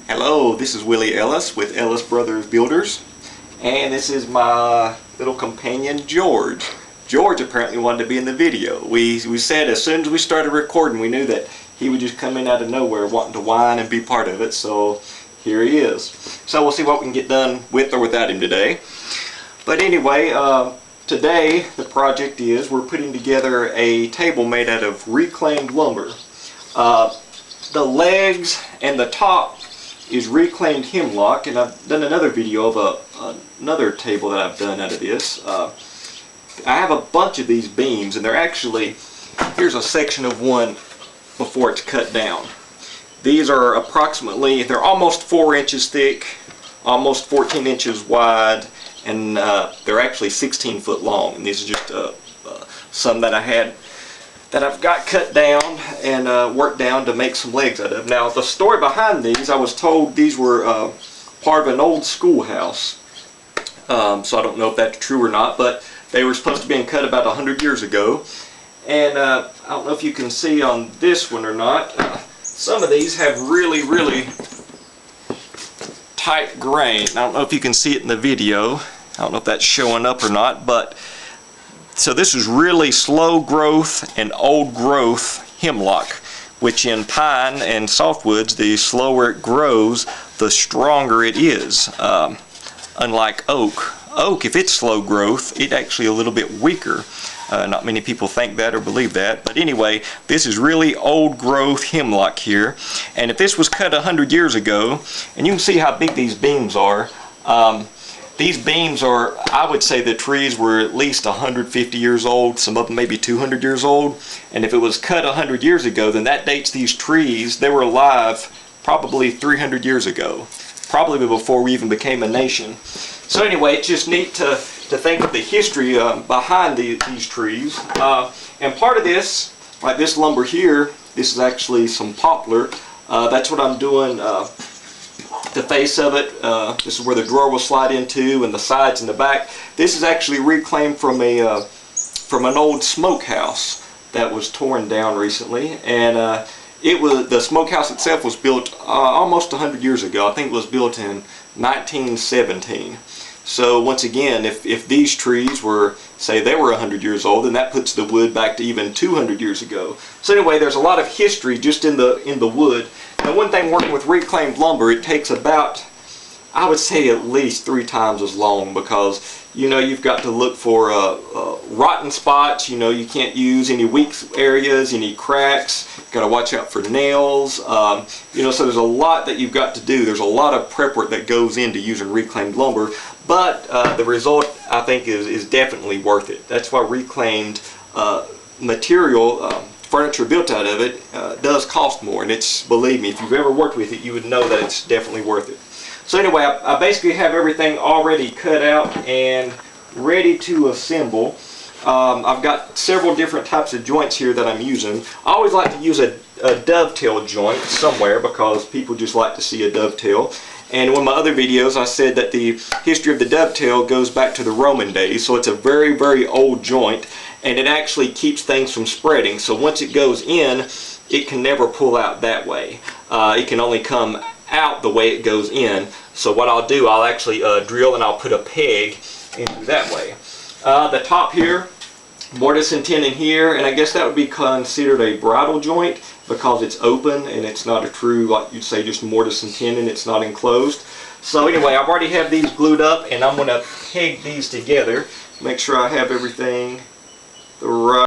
Hello, this is Willie Ellis with Ellis Brothers Builders, and this is my little companion George. George apparently wanted to be in the video. We said as soon as we started recording we knew that he would just come in out of nowhere wanting to whine and be part of it, so here he is. So we'll see what we can get done with or without him today. But anyway, today the project is we're putting together a table made out of reclaimed lumber. The legs and the top is reclaimed hemlock, and I've done another video of another table that I've done out of this. I have a bunch of these beams, and they're actually, here's a section of one before it's cut down. These are approximately, they're almost 4 inches thick, almost 14 inches wide, and they're actually 16 foot long. And these are just some that I had that I've got cut down and worked down to make some legs out of. Now the story behind these, I was told these were part of an old schoolhouse, so I don't know if that's true or not, but they were supposed to be cut about 100 years ago. And I don't know if you can see on this one or not, some of these have really tight grain. I don't know if you can see it in the video. I don't know if that's showing up or not, but so this is really slow growth and old growth hemlock, which in pine and softwoods, the slower it grows, the stronger it is. Unlike oak. Oak, if it's slow growth, it's actually a little bit weaker. Not many people think that or believe that, but anyway, this is really old growth hemlock here. And if this was cut 100 years ago, and you can see how big these beams are, these beams are, I would say the trees were at least 150 years old, some of them maybe 200 years old. And if it was cut 100 years ago, then that dates these trees, they were alive probably 300 years ago, probably before we even became a nation. So anyway, it's just neat to think of the history behind these trees. And part of this, like this lumber here, this is actually some poplar. That's what I'm doing. The face of it, this is where the drawer will slide into, and the sides and the back. This is actually reclaimed from an old smokehouse that was torn down recently, and the smokehouse itself was built almost 100 years ago. I think it was built in 1917. So once again, if these trees were, say they were 100 years old, then that puts the wood back to even 200 years ago. So anyway, there's a lot of history just in the wood. And one thing working with reclaimed lumber, it takes about, I would say at least 3 times as long, because you've got to look for rotten spots. You can't use any weak areas, any cracks. You've got to watch out for nails. So there's a lot that you've got to do. There's a lot of prep work that goes into using reclaimed lumber, but the result I think is definitely worth it. That's why reclaimed material, furniture built out of it, does cost more, and it's, believe me, if you've ever worked with it, you would know that it's definitely worth it. So anyway, I basically have everything already cut out and ready to assemble. I've got several different types of joints here that I'm using. I always like to use a dovetail joint somewhere because people just like to see a dovetail. And in one of my other videos I said that the history of the dovetail goes back to the Roman days, so it's a very old joint, and it actually keeps things from spreading. So once it goes in, it can never pull out that way. It can only come out the way it goes in. So what I'll do, I'll actually drill and I'll put a peg into that way. The top here, mortise and tenon here, and I guess that would be considered a bridle joint because it's open and it's not a true, like you'd say, just mortise and tenon. It's not enclosed. So anyway, I've already have these glued up, and I'm going to peg these together, make sure I have everything the right